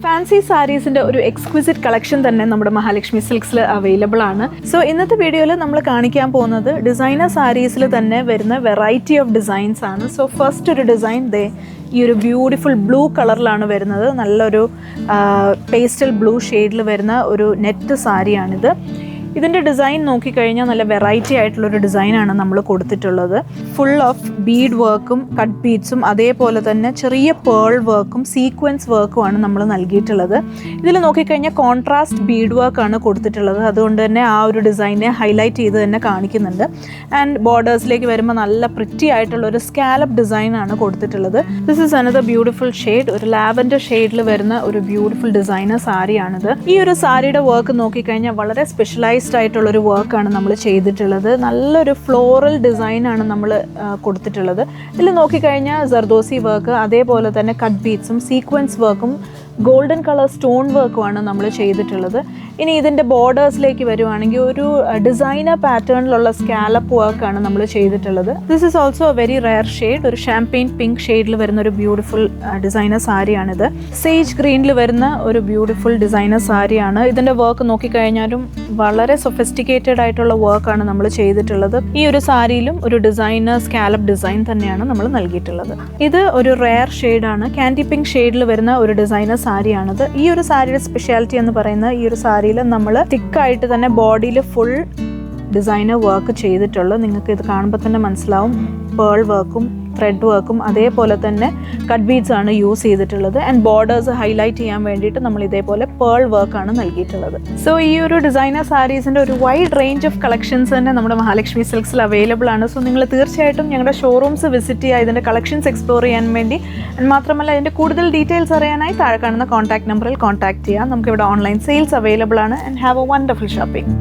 Fancy സാരീസിൻ്റെ ഒരു എക്സ്ക്വിസിറ്റ് collection തന്നെ നമ്മുടെ മഹാലക്ഷ്മി സിൽക്സിൽ അവൈലബിൾ ആണ്. സോ ഇന്നത്തെ വീഡിയോയിൽ നമ്മൾ കാണിക്കാൻ പോകുന്നത് ഡിസൈനർ സാരീസിൽ തന്നെ വരുന്ന വെറൈറ്റി ഓഫ് ഡിസൈൻസ് ആണ്. സോ ഫസ്റ്റ് ഒരു ഡിസൈൻ ഈ ഒരു ബ്യൂട്ടിഫുൾ ബ്ലൂ കളറിലാണ് വരുന്നത്. നല്ലൊരു പേസ്റ്റൽ ബ്ലൂ ഷെയ്ഡിൽ വരുന്ന ഒരു നെറ്റ് സാരിയാണിത്. ഇതിൻ്റെ ഡിസൈൻ നോക്കിക്കഴിഞ്ഞാൽ നല്ല വെറൈറ്റി ആയിട്ടുള്ളൊരു ഡിസൈനാണ് നമ്മൾ കൊടുത്തിട്ടുള്ളത്. ഫുൾ ഓഫ് ബീഡ് വർക്കും കട്ട് ബീഡ്സും അതേപോലെ തന്നെ ചെറിയ പേൾ വർക്കും സീക്വൻസ് വർക്കുമാണ് നമ്മൾ നൽകിയിട്ടുള്ളത്. ഇതിൽ നോക്കിക്കഴിഞ്ഞാൽ കോൺട്രാസ്റ്റ് ബീഡ് വർക്കാണ് കൊടുത്തിട്ടുള്ളത്. അതുകൊണ്ട് തന്നെ ആ ഒരു ഡിസൈനെ ഹൈലൈറ്റ് ചെയ്ത് തന്നെ കാണിക്കുന്നുണ്ട്. ആൻഡ് ബോർഡേഴ്സിലേക്ക് വരുമ്പോൾ നല്ല പ്രിറ്റി ആയിട്ടുള്ളൊരു സ്കാലപ്പ് ഡിസൈനാണ് കൊടുത്തിട്ടുള്ളത്. This is another beautiful shade. ഒരു ലാവൻഡർ ഷെയ്ഡിൽ വരുന്ന ഒരു ബ്യൂട്ടിഫുൾ ഡിസൈനർ സാരിയാണിത്. ഈ ഒരു സാരിയുടെ വർക്ക് നോക്കിക്കഴിഞ്ഞാൽ വളരെ സ്പെഷ്യലൈസ്ഡ് ആയിട്ടുള്ളൊരു വർക്കാണ് നമ്മൾ ചെയ്തിട്ടുള്ളത്. നല്ലൊരു ഫ്ലോറൽ ഡിസൈനാണ് നമ്മൾ കൊടുത്തിട്ടുള്ളത്. ഇതിൽ നോക്കിക്കഴിഞ്ഞാൽ ജർദോസി വർക്ക് അതേപോലെ തന്നെ കട്ട് ബീഡ്സും സീക്വൻസ് വർക്കും ഗോൾഡൻ കളർ സ്റ്റോൺ വർക്കുമാണ് നമ്മൾ ചെയ്തിട്ടുള്ളത്. ഇനി ഇതിൻ്റെ ബോർഡേഴ്സിലേക്ക് വരുവാണെങ്കിൽ ഒരു ഡിസൈനർ പാറ്റേണിലുള്ള സ്കാലപ്പ് വർക്കാണ് നമ്മൾ ചെയ്തിട്ടുള്ളത്. This is also A very rare shade. ഒരു ഷാംപെയിൻ പിങ്ക് ഷെയ്ഡിൽ വരുന്ന ഒരു ബ്യൂട്ടിഫുൾ ഡിസൈനർ സാരിയാണിത്. സേജ് ഗ്രീനിൽ വരുന്ന ഒരു ബ്യൂട്ടിഫുൾ ഡിസൈനർ സാരിയാണ്. ഇതിൻ്റെ വർക്ക് നോക്കിക്കഴിഞ്ഞാലും വളരെ സൊഫിസ്റ്റിക്കേറ്റഡ് ആയിട്ടുള്ള വർക്കാണ് നമ്മൾ ചെയ്തിട്ടുള്ളത്. ഈ ഒരു സാരിയിലും ഒരു ഡിസൈനർ സ്കാലപ്പ് ഡിസൈൻ തന്നെയാണ് നമ്മൾ നൽകിയിട്ടുള്ളത്. ഇത് ഒരു റെയർ ഷെയ്ഡാണ്. കാൻഡി പിങ്ക് ഷെയ്ഡിൽ വരുന്ന ഒരു ഡിസൈനർ സാരിയാണിത്. ഈ ഒരു സാരിയുടെ സ്പെഷ്യാലിറ്റി എന്ന് പറയുന്നത് ഈ ഒരു സാരിയിൽ നമ്മൾ തിക്കായിട്ട് തന്നെ ബോഡിയിൽ ഫുൾ ഡിസൈനർ വർക്ക് ചെയ്തിട്ടുള്ളൂ. നിങ്ങൾക്ക് ഇത് കാണുമ്പോൾ തന്നെ മനസ്സിലാവും. പേൾ വർക്കും ത്രെഡ് വർക്കും അതേപോലെ തന്നെ കട്ട് ബീഡ്സ് ആണ് യൂസ് ചെയ്തിട്ടുള്ളത്. ആൻഡ് ബോർഡേഴ്സ് ഹൈലൈറ്റ് ചെയ്യാൻ വേണ്ടിയിട്ട് നമ്മൾ ഇതേപോലെ പേൾ വർക്കാണ് നൽകിയിട്ടുള്ളത്. സോ ഈ ഒരു ഡിസൈനർ സാരീസിൻ്റെ ഒരു വൈഡ് റേഞ്ച് ഓഫ് കളക്ഷൻസ് തന്നെ നമ്മുടെ മഹാലക്ഷ്മി സിൽക്സിൽ അവൈലബിൾ ആണ്. സോ നിങ്ങൾ തീർച്ചയായിട്ടും ഞങ്ങളുടെ ഷോറൂംസ് വിസിറ്റ് ചെയ്യുക, ഇതിൻ്റെ കളക്ഷൻസ് എക്സ്പ്ലോർ ചെയ്യാൻ വേണ്ടി. ആൻഡ് മാത്രമല്ല ഇതിൻ്റെ കൂടുതൽ ഡീറ്റെയിൽസ് അറിയാനായി താഴെ കാണുന്ന കോൺടാക്ട് നമ്പറിൽ കോൺടാക്ട് ചെയ്യാം. നമുക്കിവിടെ ഓൺലൈൻ സെയിൽസ് അവൈലബിൾ ആണ്. And have A wonderful shopping.